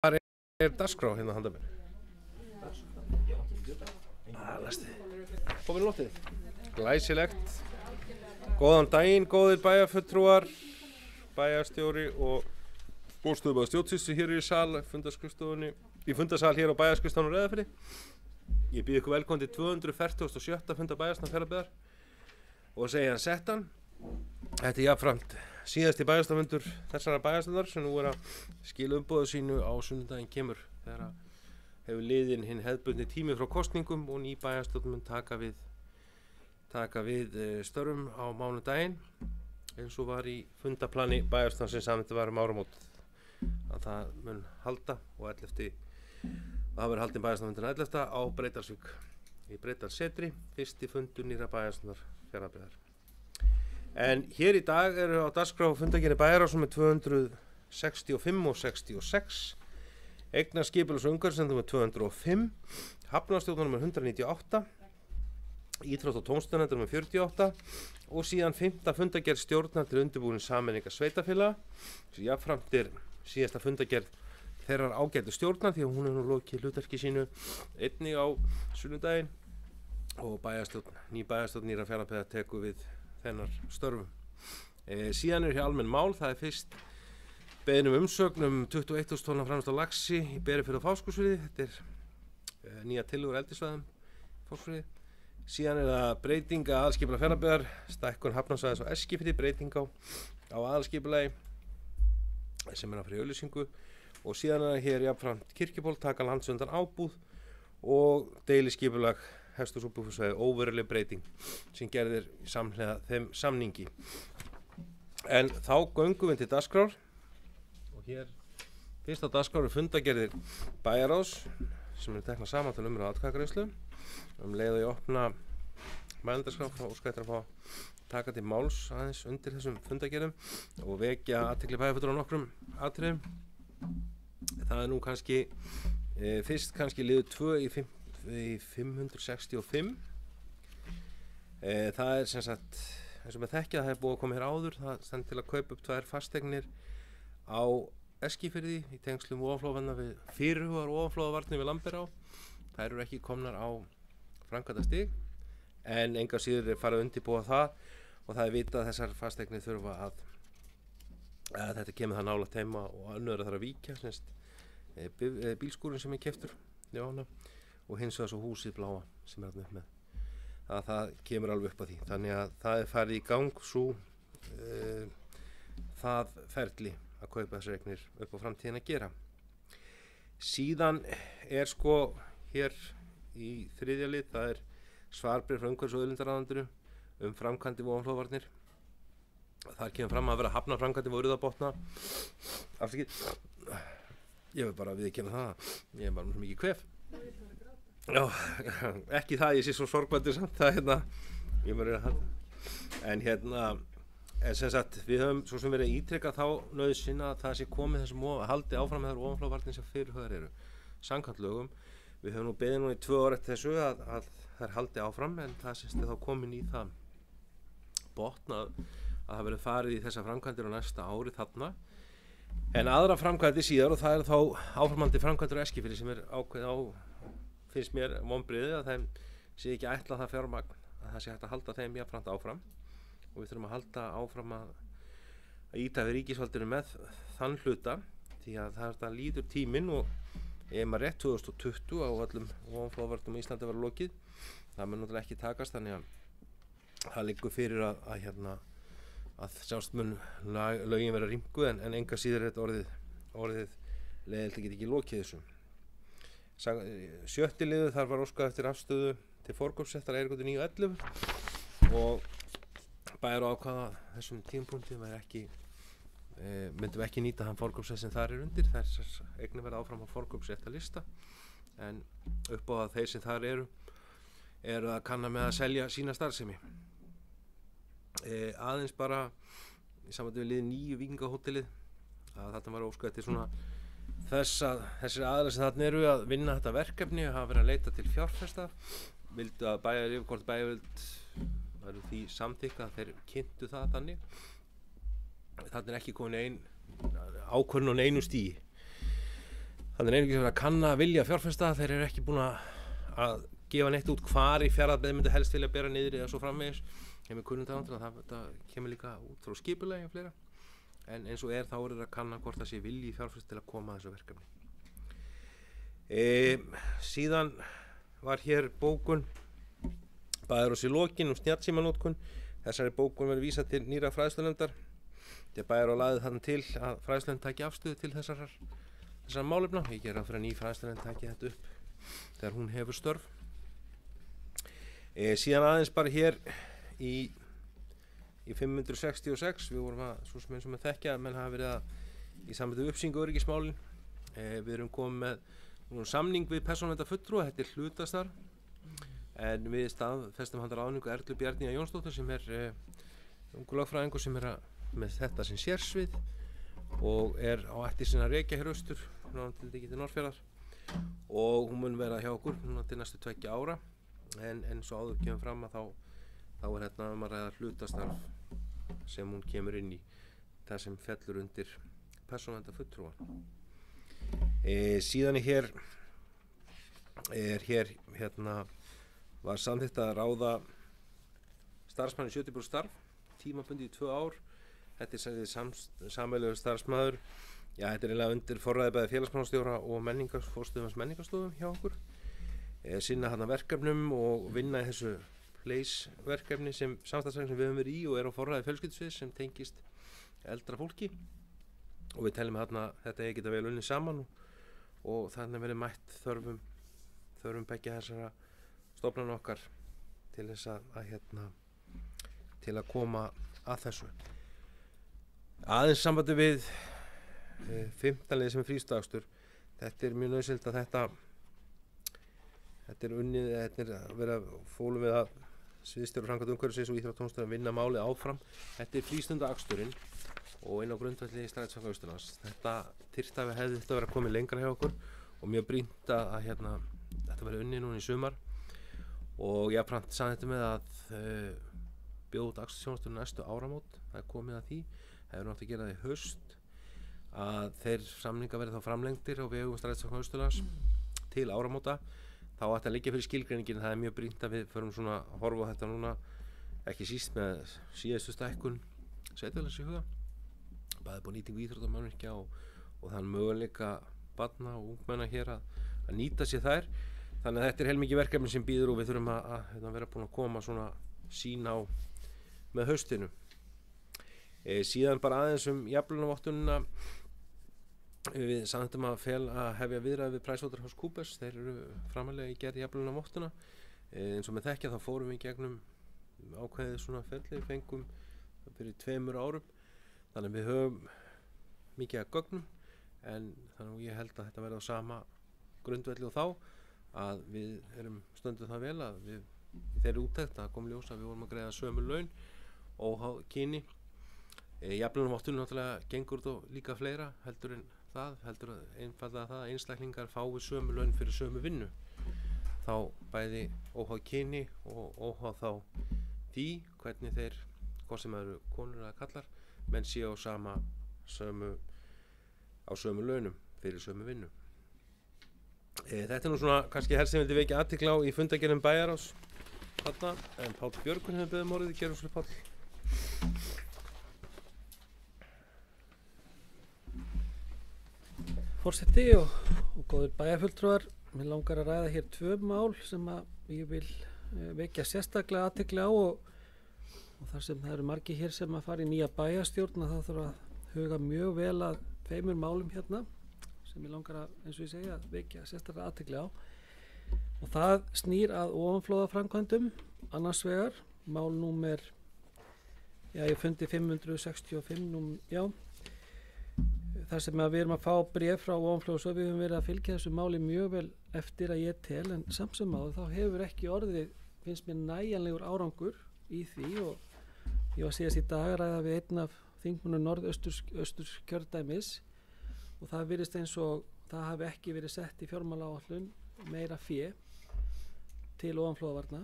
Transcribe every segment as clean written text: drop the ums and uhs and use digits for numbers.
Hvar er dagskrá hérna handa mér? Læsti. Komin loftið. Glæsilegt. Góðan daginn, góðir bæjarfulltrúar, bæjarstjóri og bóðstöðumaður stjórnsýslu hér í sal, fundarskrifstofunni, í fundasal hér á bæjarskrifstofunni Reyðarfirði. Ég býð ykkur velkommen til 247. funda bæjarstjórnar Fjarðabyggðar og segja hann settan. Þetta er jafnframt síðasti bæjarstjórnarfundur þessara bæjarstjórnar sem nú er að skila umboðu sínu á sunnudaginn kemur þegar hefur liðinn hinn hefðbundni tími frá kosningum og ný bæjarstjórn mun taka við störfum á mánudaginn eins og var í fundaplani bæjarstjórnar sem samþykkt var áramót að það mun halda og það verður haldinn bæjarstjórnarfundur 11. á Breiðdalsvík í Breiðdalssetri, fyrsti fundur nýrra bæjarstjórnar Fjarðabyggðar. En hér í dag eru á dagskrá fundargerðir bæjarráðs númer 265 og 66, eignarskipulags- og umhverfisnefnd númer 205, hafnarstjórnar númer 198, íþrótta- og tómstundanefnd númer 48 og síðan 5. fundargerð stjórnar til undirbúnings sameiningar sveitarfélaga sem jafnframt er síðasta fundargerð þeirrar ágætu stjórnar því að hún hefur nú lokið hlutverki sínu einnig á sunnudaginn og ný bæjarstjórn nýrra Fjarðabyggðar tekur við þennar störfum. Síðan er hér almenn mál, það er fyrst beðin umsögn 21.000 tonna framleiðslu á laxi í Berufirði og Fáskrúðsfirði. Þetta er nýja tillögur eldissvæðum Fáskrúðsfirði. Síðan er það breyting að aðalskipulagi Fjarðabyggðar, stækkun hafnarsvæðis á Eskifirði, breyting á aðalskipulagi sem er að fyrir auglýsingu og síðan er hér jafnframt kirkjuból, taka landsundan ábúð og deiliskipulag hesthús- og búfjárssvæði, óveruleg breyting sem gerðir samhliða þeim samningi. En þá göngum við til dagskrár og hér fyrst á dagskrár er fundargerðir bæjarráðs sem eru teknar saman til umræðu og atkvæðagreiðslu. Leið og ég opna mælendaskrá og óska eftir að fá taka til máls aðeins undir þessum fundargerðum og vekja athygli bæjarfulltrúa á nokkrum atriðum. Það er nú kannski fyrst liður 2 í 565. Það er sem sagt eins og með þekkja, það er búið að koma hér áður, það stendur til að kaupa upp 2 fasteignir á Eskifirði í tengslum ofanflóðavarna við fyrirhugaðar ofanflóðavarnir við Lamberá. Þær eru ekki komnar á framkvæmdastig en engu að síður er farið að undirbúa það og það er vitað að þessar fasteignir þurfa að þetta kemur það nálægt heima og önnur þarf að víkja, bílskúrinn sem er keyptur og hins vegar svo húsið bláa sem er þarna upp með. Það kemur alveg upp á því. Þannig að það er farið í gang það ferli að kaupa þessar eignir upp á framtíðin að gera. Síðan er hér í 3. lið, það er svarbréf frá umhverfis- og auðlindaráðuneytinu framkvæmdir við ofanflóðavarnir. Þar kemur fram að vera hafna framkvæmdir við Urðarbotna. Afsakið, ég vil bara viðurkenna það, ég er bara mikið kvef. Já, ekki það, ég sé svo sorgmæddur samt það ég maður að halda. En sem sagt, við höfum svo sem verið að ítreka þá nauðsyn að það sé komið þessum haldi áfram með þær ofanflóðavarnir sem fyrirhugaðar eru. Samkvæmt lögum, við höfum nú beðið núna í 2 ár eftir þessu að þær haldi áfram en það sést þá komin í það botn að það verið farið í þessa framkvæmdir á næsta ári þarna. En aðra framkvæmdir síðar og það er þá áframhaldi framkvæmdir á Eskifirði sem er ákveðið á finnst mér vonbrigði að þeim sé ekki ætlað það fjármagn að það sé hægt að halda þeim jafnframt áfram og við þurfum að halda áfram að ýta við ríkisvaldinu með þann hluta því að það líður tíminn og ef maður rétt 2020 á öllum ofanflóðavarnum í Íslandi var lokið. Það mun náttúrulega ekki takast þannig að það liggur fyrir að sjást mun lögin vera rýmkuð en enga síður er þetta orðið leiðilegt að geta ekki lokið þessu. 7. liður þar var óskað eftir afstöðu til forkaupsréttar Eiríkgötu 9 og 11 og bæjarráð ákvað að þessum tímapunkti myndum ekki nýta þann forkaupsrétt sem þar er undir. Þessar eignir verða áfram á forkaupsréttarlista en upp á að þeir sem þar eru að kanna með að selja sína starfsemi. Aðeins bara í sambandi við lið 9 Víkingahótelið að þetta var óskað eftir svona þessir aðilar sem þarna eru að vinna þetta verkefni og hafa verið að leita til fjárfesta vildu að bæjarvild væru því samþykkt að þeir kynntu það þannig. Þarna er ekki komin ákvörðun á neinu stigi. Þannig einhverjum sem er að kanna vilja fjárfesta, þeir eru ekki búin að gefa neitt út hvar í Fjarðabyggð myndi helst vilja bera niður eða svo framvegis. Mér kunnum það kemur líka út frá skipulagi og fleira. En eins og þá er að kanna hvort það sé vilji fjárfesta til að koma að þessu verkefni. Síðan var hér bókun Bæjarós í lokin snjallsímanotkun. Þessari bókun verður vísað til nýrra fræðslunefndar. Þegar Bæjarós lagði þannig til að fræðslunefnd taki afstöðu til þessar málefna. Ég geri ráð fyrir að ný fræðslunefnd taki þetta upp þegar hún hefur störf. Síðan aðeins bara hér í 566, við vorum svo sem eins og með þekkja að menn hafa verið í sambandi við uppsýningu öryggismálin. Við erum komið með samning við persónuverndarfulltrúa, þetta er hlutastarf, en við staðfestum handa ráðningu Erlu Bjarnýjar Jónsdóttur sem er ungur lögfræðingur sem er með þetta sem sérsvið og er á ætti sinna að rekja hér austur, til Norðfjarðar, og hún mun vera hjá okkur til næstu 2 ára, en svo áður kemur fram að þá er hérna að ræða hlutastarf sem hún kemur inn í það sem fellur undir persónuverndarfulltrúa. Síðan var samþykkt að ráða starfsmann í 70% starf, tímabundið í 2 ár. Þetta er sameiginlegur starfsmaður. Já, þetta er eiginlega undir forræði bæði félagsmálastjóra og forstöðumanns menningarstofum hjá okkur. Sinna þarna verkefnum og vinna í þessu verkefni sem samstarfsverkefni sem við höfum verið í og er á forræði fjölskyldusviðs sem tengist eldra fólki. Og við teljum þarna þetta eigi geta vel unnið saman og þannig verið mætt þörfum beggja þessara stofnana okkar til þess til að koma að þessu. Aðeins sambandi við 15 liðið sem er frístakstur. Þetta er mjög nauðsynlegt að þetta er unnið, þetta er að vera fólum við að sviðsstjóri framkvæmd umhverfisins og íþróttatónustar að vinna málið áfram. Þetta er frístundaaksturinn og inn á grundvelli Strætisvagna Austurlands. Þetta hefði þetta verið að koma lengra hjá okkur og mjög brýnt að þetta verið unnið núna í sumar, og jafnframt sagði þetta með að bjóða út akstursþjónustu næstu áramót. Það er komið að því, hefur nátt að gera það í haust, að þeir samningar verið þá framlengdir á vegum Strætisvagna Austurlands til áramóta. Þá ætti að liggja fyrir skilgreiningin. Það er mjög brýnt að við förum svona að horfa á þetta núna, ekki síst með síðustu stækkun sveitarfélags í huga, bæði búið nýtingu íþróttamannvirkja og þann möguleika barna og ungmenna hér að nýta sér þær. Þannig að þetta er heilmikið verkefni sem býður og við þurfum að vera búin að koma svona sín á með haustinu. Síðan bara aðeins jafnlaunavottunina. Við samþykktum að hefja viðræði við PricewaterhouseCoopers. Þeir eru framalega í gerð jafnlaunavottuna. Eins og með þekkja þá fórum við í gegnum ákveðið svona ferli, fengum fyrir 2 árum. Þannig að við höfum mikið að gögnum, en þannig að ég held að þetta verði á sama grundvelli og þá, að við erum stöndum það vel að við þeirri úttekt að kom ljós að við vorum að greiða sömu laun óháð kyni. Jafnlaunavottunin náttúrulega gengur þó líka fleira heldur einfaldlega það að einstaklingar fái sömu laun fyrir sömu vinnu. Þá bæði óháð kyni og óháð þá því hvernig þeir, hvort sem eru konur eða kallar, menn séu á sömu launum fyrir sömu vinnu. Þetta er nú svona kannski helst sem vildi vekja athygli á í fundargerðum Bæjarráðs þarna, en Páll Björgvin hefur beðið orðið. Gerum svo Páll. Forseti og góðir bæjarfulltrúar, mér langar að ræða hér 2 mál sem að ég vil vekja sérstaklega athygli á og þar sem það eru margir hér sem að fara í nýja bæjarstjórn, að það þarf að huga mjög vel að 2 málum hérna sem ég langar að, eins og ég segja, að vekja sérstaklega athygli á, og það snýr að ofanflóðaframkvæmdum. Annars vegar mál númer, ég fundi 565 þar sem við erum að fá bréf frá ofanflóðasjóði. Við höfum verið að fylgja þessu máli mjög vel eftir að ég tel, en samt sem áður þá hefur ekki orðið, finnst mér, nægjanlegur árangur í því, og ég var síðast í dag að ræða við einn af þingmönnum Norðausturs kjördæmis, og það virðist eins og það hafi ekki verið sett í fjármálaáætlun meira fé til ofanflóðavarna,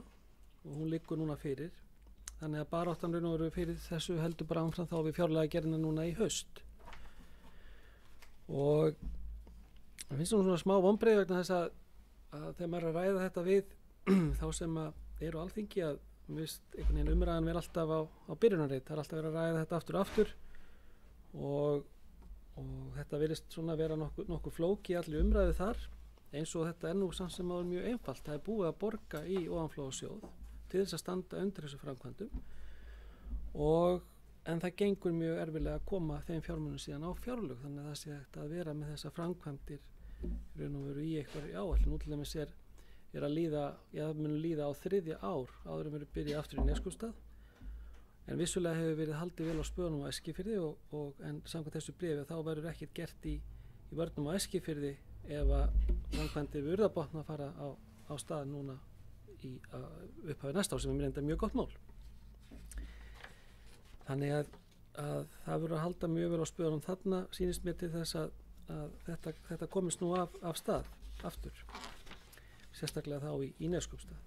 og hún liggur núna fyrir. Þannig að baráttan raun og veru fyrir þessu heldur bara áfram þá við fjárlagagerðina núna í haust. Og Það finnst svona smá vonbrigði vegna þess að þegar maður er að ræða þetta við þá sem eru á Alþingi að mér finnst einhvern veginn umræðan vera alltaf á byrjunarreit. Það er alltaf verið að ræða þetta aftur og aftur og þetta virðist svona vera nokkuð flóki í allir umræðu þar, eins og þetta er nú samt sem áður mjög einfalt. Það er búið að borga í ofanflóðasjóð til þess að standa undir þessu framkvæmdum en það gengur mjög erfilega að koma þeim fjármunum síðan á fjárlög, þannig að það sé hægt að vera með þessa framkvæmdir raun og veru í eitthvað áætlun. Nú til dæmis er að líða, það mun líða á 3. ár áður en verður byrjað aftur í Neskaupstað, en vissulega hefur verið haldið vel á spöðunum á Eskifirði en samkvæmt þessu bréfi þá verður ekkert gert í vörnum á Eskifirði ef að framkvæmdir við Urðarbotn að fara á stað núna í upphafi næsta ár, sem er mér enda mjög gott mál. Þannig að það verður að halda mjög vel á spöðunum þarna, sýnist mér til þess að þetta komist nú af stað aftur, sérstaklega þá í Neskaupstað.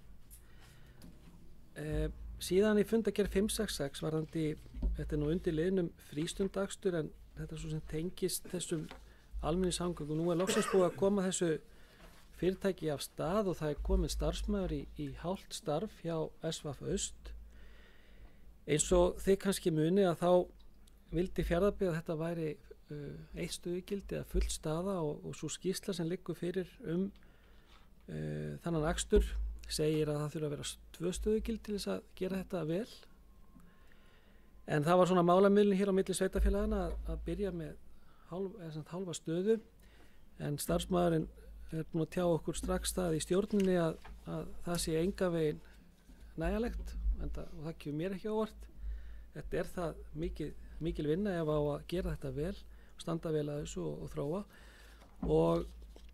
Síðan í fundargerð 566 varðandi, þetta er nú undir liðnum frístundakstur, en þetta er svo sem tengist þessum almenningssamgöngum. Nú er loksins búið að koma þessu fyrirtæki af stað og það er komin starfsmaður í hálft starf hjá SVF Aust. Eins og þið kannski muni að þá vildi Fjarðabyggð að þetta væri 1 stöðugildi eða full staða og svo skýrsla sem liggur fyrir þannan akstur segir að það þurfa að vera 2 stöðugildi til þess að gera þetta vel. En það var svona málamiðlun hér á milli sveitarfélagana að byrja með hálfa stöðu, en starfsmaðurinn er búinn að tjá okkur strax það í stjórninni að það sé enga veginn nægjanlegt, og það kemur mér ekki á óvart. Þetta er það mikil vinna ef á að gera þetta vel og standa vel að þessu og þróa,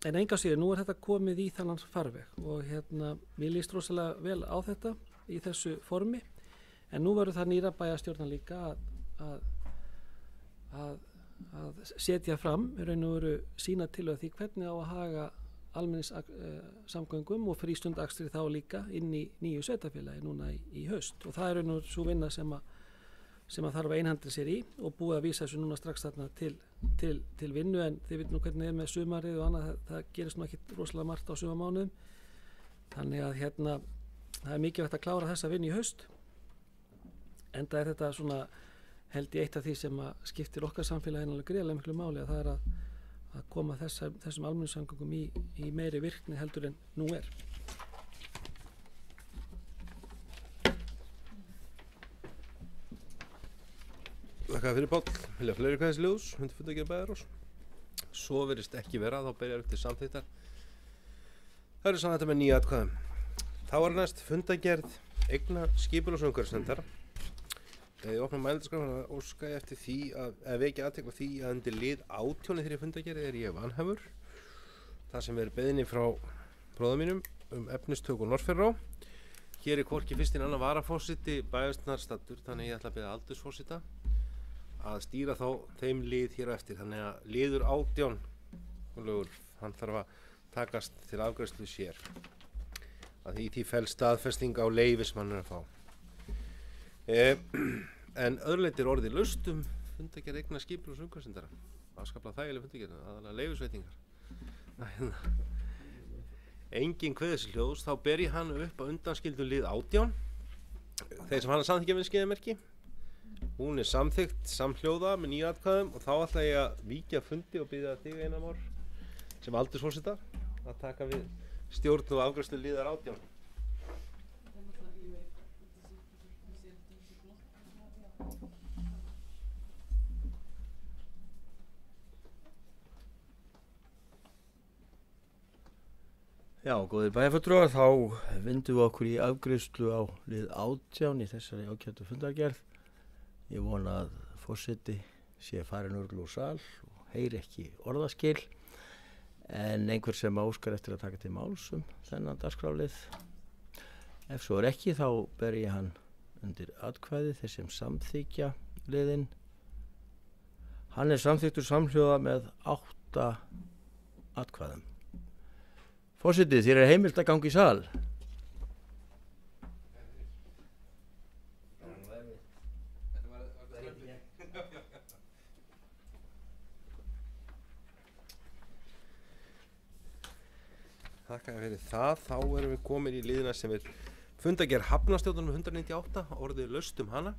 en enga síður nú er þetta komið í þannan farveg og mér líst rosalega vel á þetta í þessu formi, en nú verður það nýra bæjarstjórnar líka að setja fram í raun og veru sína til því hvernig á að haga almenningssamgöngum og frístundakstri þá líka inn í nýju sveitarfélagi núna í haust, og það er raun og veru svo vinna sem að þarf að einhandla sér í og búið að vísa þessu núna strax þarna til vinnu, en þið veit nú hvernig er með sumarið og annað, það gerist nú ekki rosalega margt á sumarmánuðum, þannig að það er mikilvægt að klára þessa vinnu í haust, enda er þetta svona held ég eitt af því sem að skiptir okkar samfélagin alveg gríðarlega miklu máli, að það er að koma þessum almenningssamgöngum í meiri virkni heldur en nú er. Þakka fyrir Páll. Vilja fleiri kvæðis ljós undir fundargerð Bæjarráðs? Svo virðist ekki vera, þá byrjar upp til samþykktar. Það eru saman þetta með 9 atkvæðum. Þá er næst fundargerð eigna skipulags- og umhverfisnefndar. Þegar ég opna mælendaskrá óska ég eftir því að vekja athygli á því að undir lið 18 þeirri fundargerð er ég vanhæfur. Það sem er beiðni frá bróðum mínum efnistöku Norðfjarðará. Hér er hvorki fyrst en annar varaforseti bæjarstjórnar staddur, þannig ég ætla að biðja aldursforseta að stýra þá þeim lið hér á eftir. Þannig að liður 18 hann þarf að takast til afgreiðslu sér. Að því felst staðfesting á leyfi sem hann er að fá. En öðruleyti er orðið laust fundargerð eigna skipulags- og umhverfisnefndar. Afskaplega þægileg fundargerð, aðalega leyfisveitingar. Engin kveðishljóðs, þá ber ég hann upp að undanskildum lið 18. Þeir sem hann að samþykkja við skeiðamerki. Hún er samþykkt samhljóða með 9 atkvæðum og þá ætla ég að víkja fundi og biðja þig Einar Már sem aldursforseta að taka við stjórn og afgreiðslu liðar 18. Já, góðir bæjarfulltrúar, þá vindum við okkur í afgreiðslu á lið 18 í þessari ágætu fundargerð. Ég vona að forseti sé farin örugglega úr sal og heyri ekki orðaskil, en einhver sem óskar eftir að taka til máls þennan dagskrárlið. Ef svo er ekki, þá ber ég hann undir atkvæði þeir sem samþykja liðinn. Hann er samþyktur samhljóða með 8 atkvæðum. Forseti, þér er heimilt að ganga í sal. þakka þér fyrir það. Þá erum við komin í liðina sem er fundargerð hafnarstjórnar 198, orðið laust hana.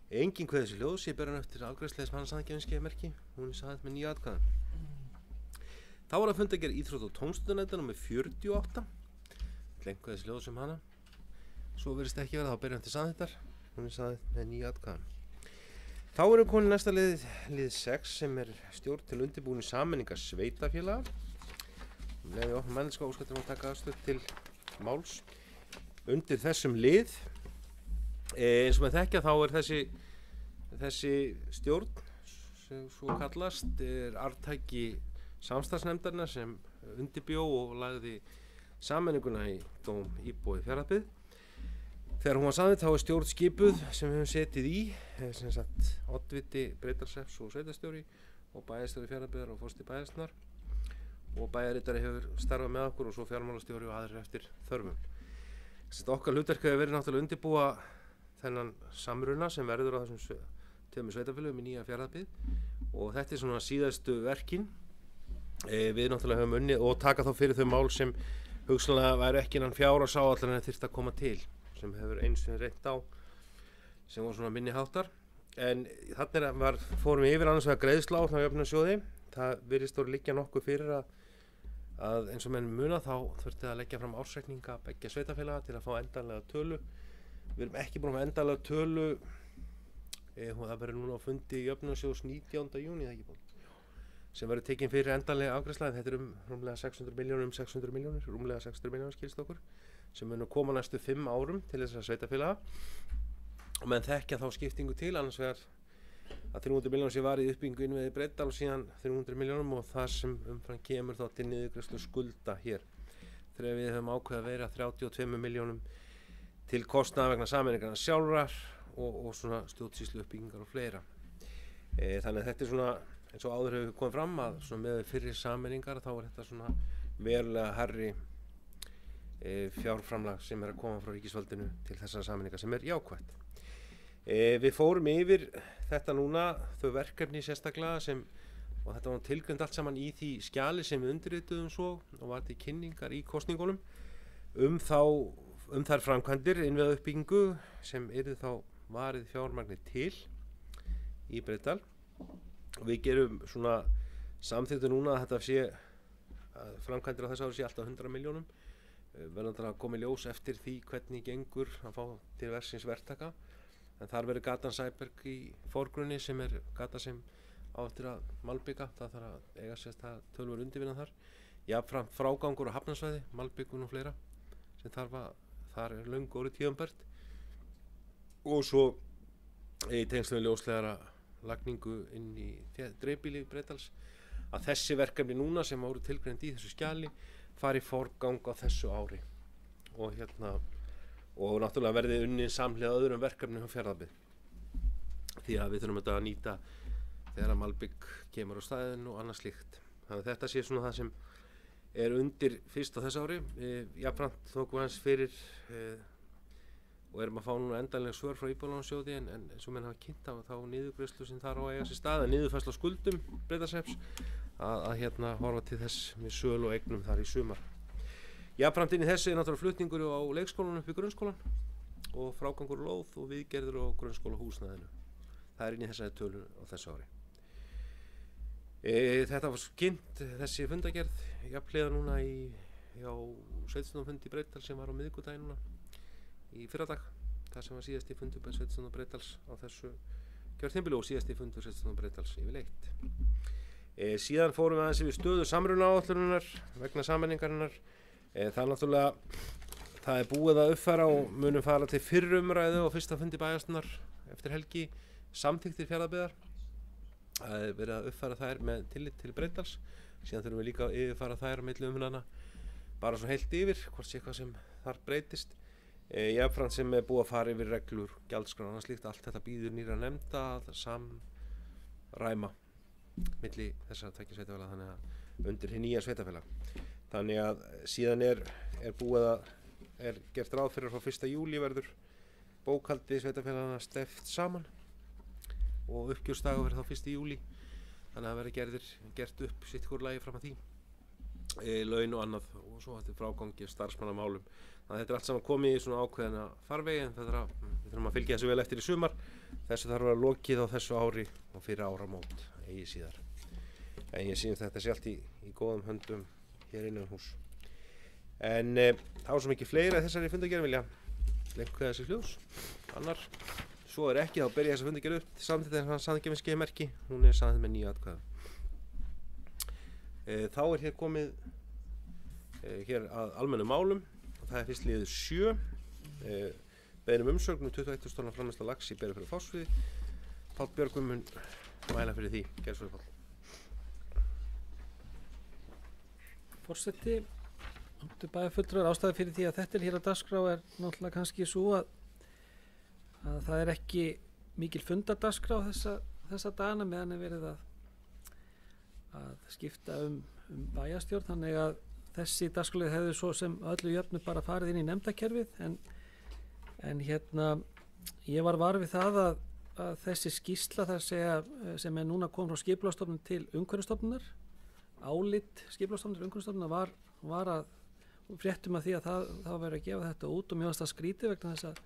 Engin kveður þessi hljóðs, ég ber hann eftir afgreiðsleis mann sanngjöfinskeiði merki, hún er saðið með 9 atkvæðum. Þá var það fundargerð íþrótt- og tómstundunefndar númer 48, lengur þessi hljóðs hana. Svo verðist ekki verið, þá ber hann til samþykktar, hún er saðið með 9 atkvæðum. Þá erum við komin næsta lið 6 sem er stjórn til undirbúning sameiningar sveitafélaga. Leðum við opna mælinska óskattum að taka aðstöð til máls. Undir þessum lið, eins og með þekkja þá er þessi stjórn, sem svo kallast, er arftæki samstarfsnefndarinnar sem undirbjó og lagði sameininguna í dóm íbúi Fjarðabyggð. Þegar hún var samþykkt þá er stjórn skipuð sem við höfum setið í, sem sagt oddviti Breiðdalshrepps og sveitarstjóri og bæjarstjóri Fjarðabyggðar og forseti bæjarstjórnar og bæjarritari hefur starfað með okkur og svo fjármálastjóri og aðrir eftir þörfum. Okkar hlutverk hefur verið náttúrulega að undirbúa þennan samruna sem verður á þessum tveimur sveitarfélögum í nýja Fjarðabyggð og þetta er svona síðastu verkin. Við náttúrulega höfum unnið og taka þá fyrir þau mál sem hugsanlega væru ekki innan fjárhagsáætlunar en þyrfti að koma til, sem hefur eins og reynt á, sem var svona minni háttar. En þannig fórum við yfir annars vegar greiðsluáætlun á jöfnunarsjóði. Það virðist voru liggja nokkuð fyrir að eins og menn muna þá þurfti að leggja fram ársreikninga beggja sveitarfélaga til að fá endanlega tölu. Við erum ekki búin að fá endanlega tölu, það verður núna á fundi í jöfnunarsjóðs 19. júní, það ekki búin, sem verður tekin fyrir endanlega afgreiðsla. Þetta er rúmlega 600 milljónir, rúmlega 600 milljónir skilst okkur, sem munum koma næstu 5 árum til þessara sveitarfélaga og menn þekkja þá skiptingu til, annars vegar að 300 milljónum sé varið í uppbyggingu innviði Breiðdal og síðan 300 milljónum og það sem umfram kemur þá til niðurgreiðslu skulda hér. Þegar við höfum ákveðið að vera 32 milljónum til kostnaðar vegna sameiningarnar sjálfrar og svona stjórnsýslu uppbyggingar og fleira. Þannig að þetta er svona, eins og áður hefur komið fram að svona með fyrri sameiningar þá er þetta svona verulega hærri fjárframlag sem er að koma frá ríkisvaldinu til þessara sameiningar sem er jákvætt. Við fórum yfir þetta núna, þau verkefni sérstaklega og þetta var tilgreind allt saman í því skjali sem við undirrituðum svo og var til kynningar í kosningunum þær framkvæmdir innviðauppbyggingu sem yrði þá varið fjármagni til í Breiðdal. Við gerum svona samþykktu núna að þetta sé að framkvæmdir á þessu ári sé alltaf 100 milljónum. Verður að koma í ljós eftir því hvernig gengur að fá til verksins verktaka. En þar verður gatan Sæberg í forgrunni sem er gata sem á eftir að malbika. Það þarf að eiga sérst að tölvur undirvinna þar. Jafnframt frágangur og hafnarsvæði, malbikun og fleira sem þar er löngu orðið tíðanbært. Og svo í tengslum við ljóslegara lagningu inn í dreifbýli Breiðdals að þessi verkefni núna sem voru tilgreind í þessu skjali fari í forgang á þessu ári og náttúrulega verði unnið samhliða öðrum verkefnum hjá Fjarðabyggð því að við þurfum þetta að nýta þegar að malbik kemur á staðinn og annað slíkt. Þannig að þetta sé svona það sem er undir fyrst á þessu ári. Jafnframt tókum við hans fyrir og erum að fá núna endanlega svör frá Íbúðalánasjóði en eins og menn hafa kynnt á þá niðurgreiðslu sem þar á að eiga sér stað, niðurfærslu á skuldum Breiðdalshrepps að horfa til þess með sölu og eignum þar í sumar. Jafnframt inn í þessu er náttúrulega flutningur á leikskólanum upp í grunnskólan og frágangur lóð og viðgerðir á grunnskólahúsnæðinu. Það er inn í þessari tölu á þessu ári. Þetta var kynnt, þessi fundargerð, jafnhliða núna á sveitarstjórnarfundi í Breiðdal sem var á miðvikudaginn núna í fyrradag. Það sem var síðasti fundur með sveitarstjórnar Breiðdals á þessu kjörtímabili og síðasti fundur sveitarstjórnar Breiðdals yfirleitt. Síðan fórum við aðeins yfir stöðu samrunaáætlunarinnar vegna sameiningarinnar. Það er náttúrulega, það er búið að uppfæra og munum fara til fyrri umræðu á fyrsta fundi bæjarstjórnar eftir helgi samþykktir Fjarðabyggðar. Það er verið að uppfæra þær með tillit til Breiðdals. Síðan þurfum við líka að yfirfæra þær á milli umræðna bara svo heilt yfir, hvort sé eitthvað sem þar breytist. Jafnframt sem er búið að fara yfir reglur, gjaldskrár og annað slíkt. Allt þetta býður nýra nefnda að samræma milli þessara tveggja sveitarfélaga þannig að undir hið nýja sveitarfélag. Þannig að síðan er gert ráð fyrir frá 1. júlí verður bókhaldið sveitarfélagana sleppt saman og uppgjörsdagur verður þá 1. júlí. Þannig að það verður gert upp sitt hvort lagi fram að því. laun og annað og svo þetta frágangi starfsmannamálum. Þannig að þetta allt saman komið í svona ákveðina farvegi en við þurfum að fylgja þessu vel eftir í sumar. Þessu þarf að vera lokið á þessu ári og fyrir áramót eigi síðar. En ég sýnum þetta sé allt í góðum höndum hér innan hús. En þá er svo mikið fleira þessari fundargerð vilja lengra þessi hljós. Annar, svo ekki þá byrja þessa fundargerð upp samþykkt en hann samþykkt hún samþykkt með 9 atkvæðum. Þá hér komið hér að almennum málum og það fyrst liður 7. Beiðnum umsögn 21 tonna framleiðsla lax í Berufirði og Fáskrúði. Páll Björgvin mun mæla fyrir því. Gerðu svo vel, Páll. Forseti, bæjarfulltrúar, ástæða fyrir því að þetta hér á dagskrá náttúrulega kannski svo að það ekki mikil fundardagskrá þessa dagana meðan verið að skipta bæjarstjórn, þannig að þessi dagskrálið hefði svo sem öllu jöfnu bara farið inn í nefndakerfið en ég var var við það að þessi skýrsla sem núna kom frá Skipulagsstofnun til Umhverfisstofnunar, álit Skipulagsstofnunar til Umhverfisstofnunar var að fréttum að því að það verið að gefa þetta út og mér fannst það skrítið vegna þess að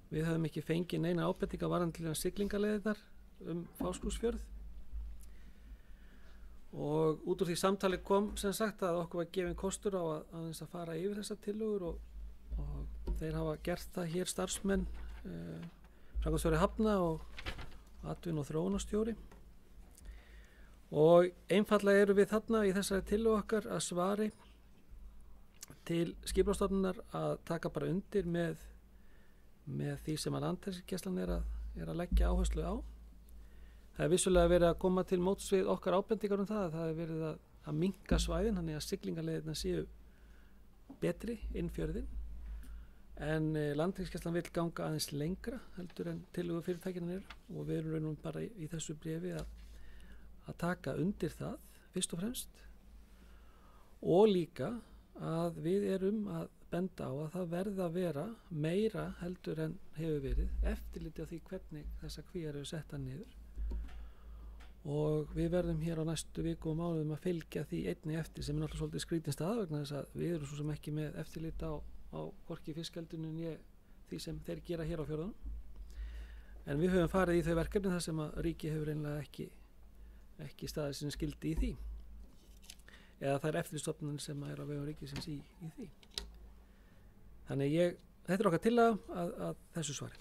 við höfum ekki fengið neina ábendinga varðandi siglingaleiðirnar Fáskrúðsfjörð. Og út úr því samtali kom sem sagt að okkur var gefinn kostur á að fara yfir þessar tillögur og þeir hafa gert það hér starfsmenn framkvæmdastjóri Hafna og atvinnu- og þróunarstjóri og einfaldlega eru við þarna í þessari tillögu okkar að svari til Skipulagsstofnunar að taka bara undir með því sem að Landhelgisgæslan er að leggja áherslu á. Það er vissulega verið að koma til móts við okkar ábendingar það að það er verið að minnka svæðin, þannig að siglingaleiðirnar séu betri inn fjörðin en Landhelgisgæslan vill ganga aðeins lengra heldur en tillögu fyrirtækinu og við erum raunum bara í þessu bréfi að taka undir það fyrst og fremst og líka að við erum að benda á að það verði að vera meira heldur en hefur verið eftirliti á því hvernig þessa kvíar eru settar niður og við verðum hér á næstu viku og mánuðum að fylgja því einnig eftir sem náttúrulega svolítið skrítin stað vegna þess að við erum svo sem ekki með eftirlit á hvorki fiskeldinu né því sem þeir gera hér á fjörðunum en við höfum farið í þau verkefni þar sem að ríki hefur einlega ekki staðið sinni skildi í því eða það er eftirlitsstofnun sem er á vegum ríkisins í því þannig þetta er okkar tillaga að þessu svari.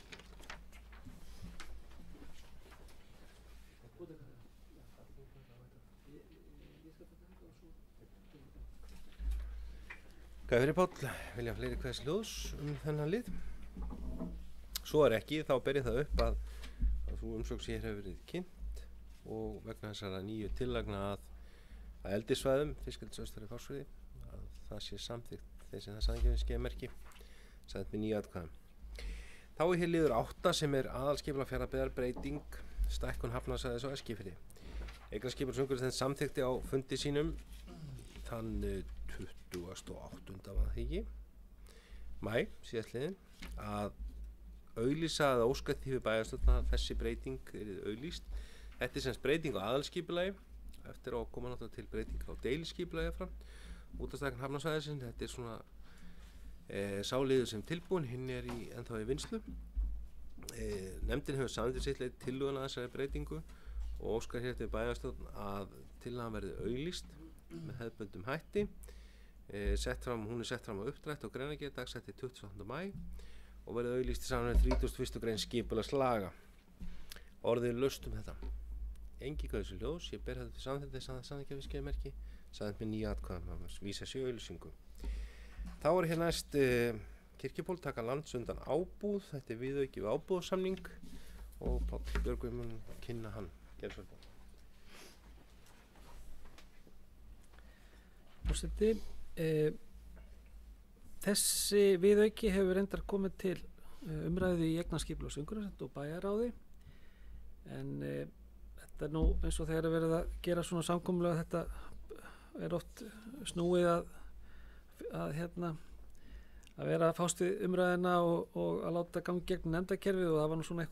Hvað fyrir Páll, vilja fleiri hvers hljóðs þennan lið? Svo ekki, þá berið það upp að þú umsögn sér hefur verið kynnt og vegna þessara nýju tillagna að eldissvæðum fiskeldisöðstari Fáskrúði að það sé samþykkt þeir sem það sanngjöfinskemerki sætt með 9 atkvæðum. Þá er hér liður 8 sem er aðalskipulag Fjarðabyggðar breyting stækkun Hafnarsvæðis á Eskifirði. Skipulagsumhverfisnefnd samþykkti á fundi sínum þann 28. var það ekki maí síðastliðinn að auglýsa að óska því við bæjarstjórn að þessi breyting er auglýst. Þetta er semst breyting á aðalskipulagi eftir að koma náttúrulega til breyting á deiliskipulagi fram útastækkun Hafnarsvæðisins. Þetta er svona sáliður sem tilbúin, hinn er ennþá í vinnslu. Nefndin hefur samþykkt sitt leið tillöguna að þessari breytingu og óskar hér til bæjarstjórn að tillagan verði auglýst með hefðbundum hætti. Hún er sett fram á uppdrætt og greinargerð dagsetti 28. maí og verði auglýst í saman með 31. grein skipulagslaga. Orðið laust þetta. Engi gauðs ljós, ég ber þetta til samþykkt þess að sanngjöfinskemerki samþykkt með 9 atkvæðum að vísa sig auglýsingu. Þá er hér næst Kirkjuból taka lands undan ábúð, þetta er viðauki við ábúðsamning og Páll Björgvin mun kynna hann. Gerðu svo vel. Forseti, þessi viðauki hefur reyndar komið til umræðu í eignarskipulagsumhverfisnefnd og bæjarráði en þetta er nú eins og þegar er verið að gera svona samkomulag þetta er oft snúið að vera að fást við umræðina og að láta gangi gegn nefndakerfið og það var nú svona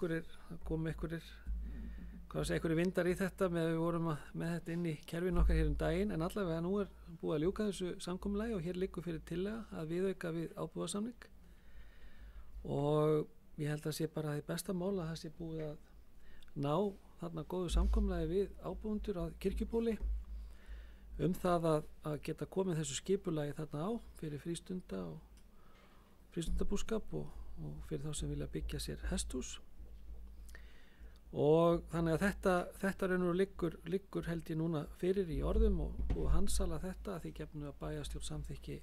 hvað sé einhverju vindar í þetta með að við vorum með þetta inn í kerfin okkar hér daginn, en allavega nú búið að ljúka þessu samkomulagi og hér liggur fyrir tillaga að viðauka við ábúðarsamning og ég held að sé bara því besta mál að það sé búið að ná þarna góðu samkomulagi við ábúendur að Kirkjubóli það að geta komið þessu skipulagi þarna á fyrir frístunda og frístundabúskap og fyrir þá sem vilja byggja sér hesthús. Og þannig að þetta raun og liggur held ég núna fyrir í orðum og hansala þetta að því gefnu að bæjarstjórn samþykki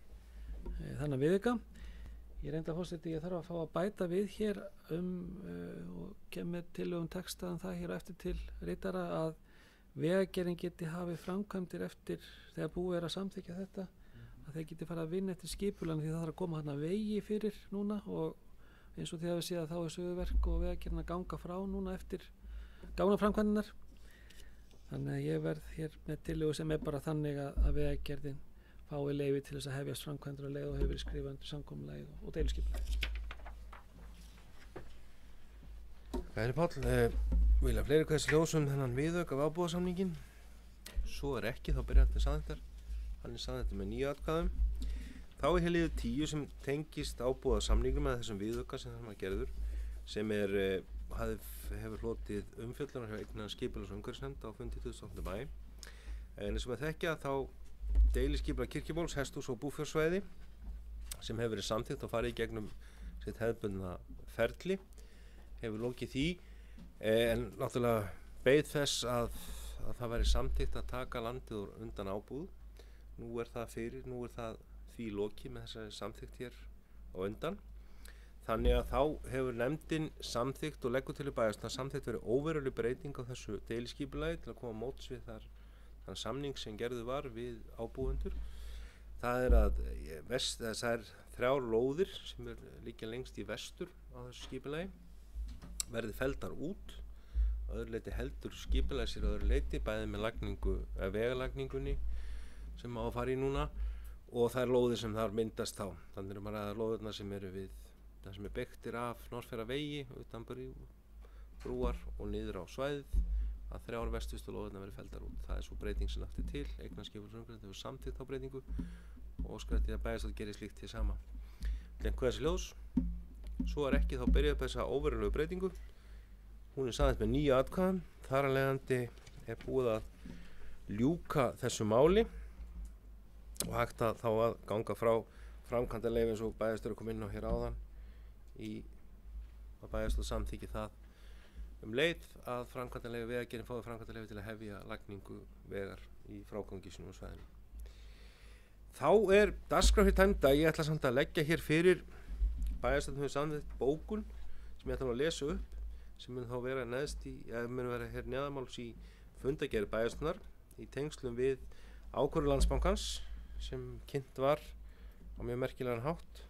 þennan viðauka. Ég reynda forseti, ég þarf að fá að bæta við hér og kemur tillögum textaðan það hér eftir til ritara að vegagerðin geti hafið framkvæmdir eftir þegar búið að samþykja þetta, að þeir geti farið að vinna eftir skipulan því það þarf að koma hérna vegi fyrir núna og eins og því að við séð að þá Suðurverk og vegagerðin að ganga frá núna eftir gánaframkvæmdirnar. Þannig að ég verð hér með tillögu sem bara þannig að vegagerðin fái leyfi til þess að hefjast framkvæmdir og leið og hefur verið skrifað undir samkomulagið og deiliskipulagið. Kæri Páll, vilja fleiri hversi ljósum þennan viðauka af ábúðarsamningin? Svo ekki, þá byrjar þetta samþykktar. Hann samþykktur með 9 atkvæðum. Þá hér liður 10 sem tengist ábúðarsamningnum með þessum viðauka sem það gerður, sem hefur hlotið umfjöllunar hjá eignar skipulags- og umhverfisnefnd á fundi 28. maí. En eins og með þekkja þá deiliskipulag Kirkjubóls, hesthús og búfjársvæði sem hefur verið samþykkt og farið í gegnum sitt hefðbundna ferli, hefur lokið því, en náttúrulega beið þess að það væri samþykkt að taka landið úr undan ábúð. Nú er það því lokið með þessari samþykkt hér á undan. Þannig að þá hefur nefndin samþykkt og leggur til í bæjarstjórn samþykkt verið óveruleg breyting á þessu deiliskipulagi til að koma móts við þann samning sem gerður var við ábúendur. Það er 3 lóðir sem liggja lengst í vestur á þessu skipulagi verði felldar út. Öðru leyti heldur skipulagi sér öðru leyti, bæði með vegalagningunni sem á að fara í núna og það lóðir sem þar myndast þá. Þannig maður að lóðirna sem eru við það sem beygtir af Norðfjarðarvegi utan brúar og niður á svæðið, að 3 vestustu lóðirna verið felldar út. Það er svo breyting sem lagt til. Eignarskipulagsumhverfisnefnd hefur samþykkt þá breytingu og óskar eftir að bæjarstjórn gerir slíkt hið sama. Lengur þessi ljós. Svo ekki, þá byrjaði upp þessa óverulegu breytingu. Hún er samþykkt með 9 atkvæðum. Þar af leiðandi er búið að ljúka þessu máli og hægt að þá að ganga frá framkvæmdarleyfi eins og bæjarstjóri kom inn á hér áðan að bæjarstjórn samþykki það leið að framkvæmdarleyfi vegagerðin fái framkvæmdarleyfi til að hefja lagningu vegar í frágangi sínum svæðinu. Þá er dagskrá hér tæmda. Ég ætla samt að leggja hér fyrir bæjarstjórn hefur samþykkt bókun sem ég ætla að lesa upp sem mun þá vera vera hér neðanmáls í fundargerð bæjarstjórnar í tengslum við ákvörðun Landsbankans sem kynnt var á mjög merkilegan hátt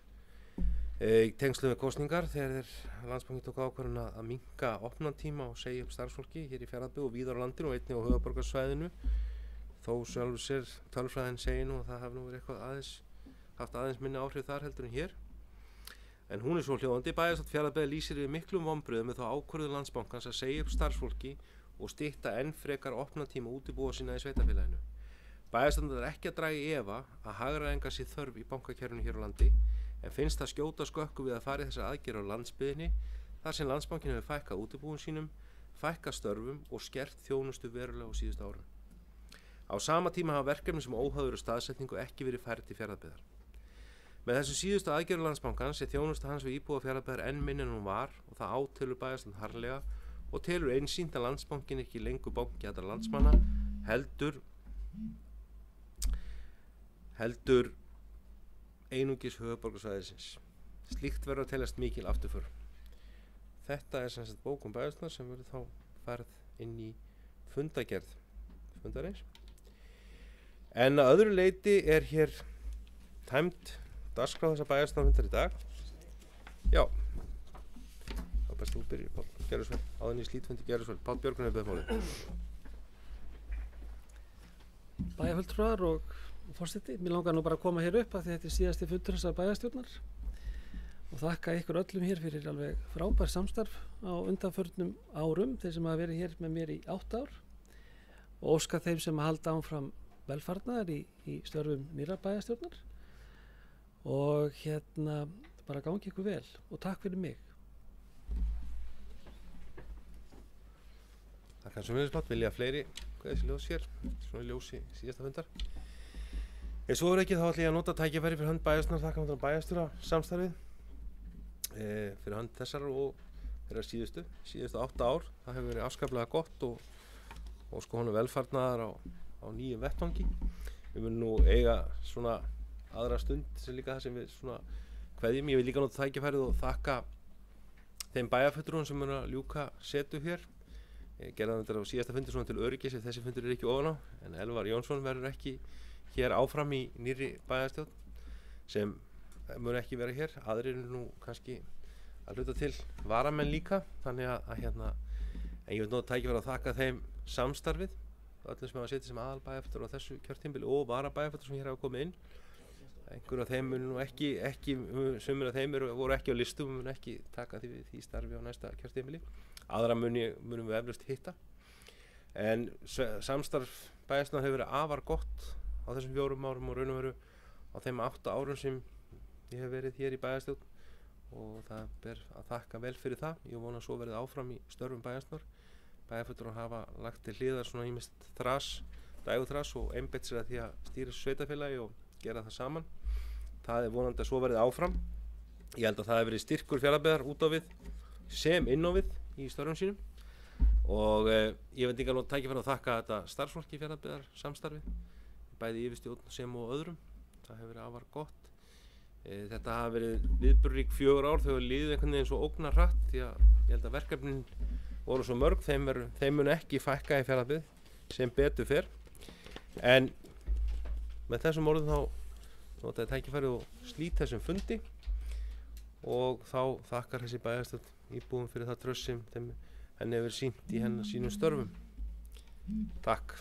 í tengslum við kosningar þegar Landsbanki tók ákvörðun að minnka opnunartíma og segja upp starfsfólki hér í Fjarðabyggð og víðar á landinu og einnig á höfuðborgarsvæðinu, þó sjálfur sér tölfræðin segir nú að það hafi nú verið haft aðeins minni áhrif þar heldur en hér. En hún er svo hljóðandi: bæjarstjórn Fjarðabyggðar lýsir við miklum vonbrigðum með þá ákvörðun Landsbankans að segja upp starfsfólki og stytta enn frekar opnunartíma útibúa sinna í sveitarfélaginu. Bæjarstjórn er ekki að draga í efa að hagræðingar sé þörf í bankakerfinu hér á landi, en finnst það skjóta skökku við að fara í þessar aðgerðir á landsbyggðinni þar sem Landsbankinn hefur fækkað útibúum sínum, fækkað störfum og skert þjónustu verulega á síðustu árum. Á sama tíma hafa verkefni sem óháður staðsetningu ekki verið færð til Fjarðabyggðar. Með þessu síðustu aðgerðum Landsbankans er þjónusta hans við íbúa Fjarðabyggðar enn minni en hún var og það átelur bæjarstjórn harðlega og telur einsýnt að Landsbankinn ekki lengur banki allra landsmanna heldur einungis höfuðborgarsvæðisins. Slíkt verður að teljast mikil afturför. Þetta er sem sagt bókum bæjarstjórnar sem verður þá færð inn í fundargerð fundarins. En að öðru leyti er hér tæmd dagskrá þessa bæjarstjórnarfundar í dag. Já. Þá best þú byrjir, Páll. Gerðu svo vel. Áðan í slítfundi, gerðu svo vel. Páll Björgvin hefur beðið málið. Bæjarfulltrúar og forseti, mér langar nú bara að koma hér upp að þetta er síðasti fundur þessar bæjarstjórnar og þakka ykkur öllum hér fyrir alveg frábær samstarf á undanförnum árum, þeir sem hafa verið hér með mér í 8 ár, og óska þeim sem að halda áfram velfarnaðar í störfum nýrrar bæjarstjórnar, og bara gangi ykkur vel og takk fyrir mig. Takk að sömuleiðis, vilja fleiri þessi ljós hér, svona ljós í síðasta fundar. Ef svo ekki þá ætla ég að nota tækifæri fyrir hönd bæjarstjórnar, þakka fyrir bæjarstjóra samstarfið fyrir hönd þessar og þeirra síðustu 8 ár. Það hefur verið afskaplega gott og sko honum velfarnaðar á nýjum vettvangi. Við munum nú eiga svona aðra stund sem líka það sem við svona kveðjum. Ég vil líka nota tækifærið og þakka þeim bæjarfulltrúum sem mun að ljúka setu hér. Ég gerði þetta á síðasta fundi svona til öryggis ef þessi fundur ekki ofan á, en Elvar Jónsson verður ekki hér áfram í nýrri bæjarstjórn sem mun ekki vera hér. Aðrir eru nú kannski að hluta til varamenn líka, þannig að en ég vil nota tækifæri að þakka þeim samstarfið, öllum sem hafa setið sem aðalbæjarfulltrúar á þessu kjörtímabili og varabæjarfulltrúar sem hér hafa komið inn. Einhverjum af þeim munu nú ekki sumir af þeim voru ekki á listum og munu ekki taka því starfi á næsta kjörtímabili. Aðra munum við eflaust hitta. En samstarf bæjarstjórnar hefur verið afar gott á þessum 4 árum og raun og veru á þeim 8 árum sem ég hef verið hér í bæjarstjórn, og það ber að þakka vel fyrir það. Ég vona að svo verið áfram í störfum bæjarstjórnar. Bæjarfulltrúar hafa lagt til hliðar svona ýmist dægurþras og einbeitt sér að því að stýra sveitarfélagi og gera það saman. Það er vonandi að svo verið áfram. Ég held að það hefur verið styrkur Fjarðabyggðar út á við sem inn á við í störfum sínum, og ég veit líka nota tækifæri að þakka þetta starfsfólki Fjarðabyggðar samstarfi, bæði yfirstjórn sem og öðrum. Það hefur verið afar gott. Þetta hafa verið viðburðarík 4 ár, þau hafa liðið einhvern veginn svo ógnarhratt því að ég held að verkefnin voru svo mörg, þeim mun ekki fækka í Fjarðabyggð sem betur fer. En með þessum orðum þá nota ég tækifærið og slít þessum fundi, og þá þakkar þessi bæjarstjórn íbúum fyrir það traust sem henni hefur sýnt í sínum störfum. Takk.